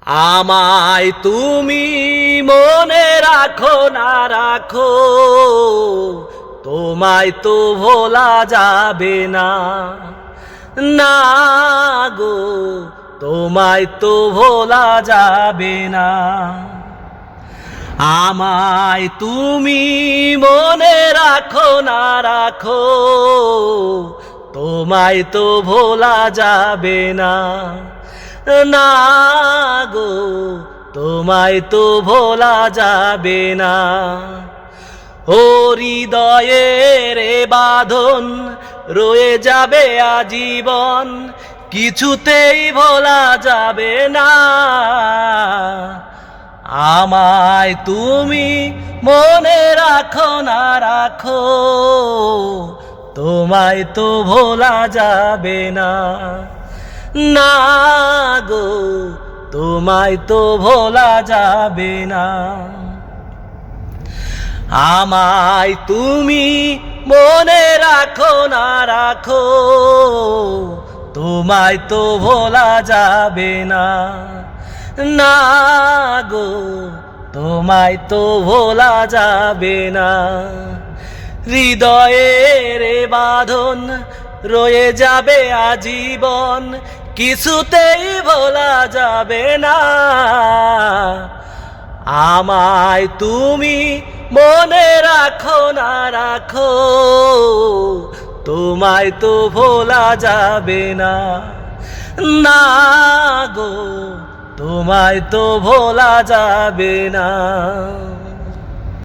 আমায় তুমি মনে রাখো না রাখো, তোমায় তো ভোলা যাবে না। না গো, তোমায় তো ভোলা যাবে না। আমায় তুমি মনে রাখো না রাখো, তোমায় তো ভোলা যাবে না। না গো, তোমায় তো ভোলা যাবে না। ও হৃদয়ের বাঁধন রয়ে যাবে আজীবন, কিছুতেই ভোলা যাবে না। আমায় তুমি মনে রাখো না রাখো, তোমায় তো ভোলা যাবে না। না গো, তোমায় তো ভোলা যাবে না। আমায় তুমি মনে রাখো না রাখো, তোমায় তো ভোলা যাবে না। না গো, তোমায় তো ভোলা যাবে না। হৃদয়ের বাঁধন রয়ে যাবে আজীবন, কিছুতেই ভোলা যাবে না। আমায় তুমি মনে রাখো না রাখো, তোমায় তো ভোলা যাবে না। না গো, তোমায় তো ভোলা যাবে না।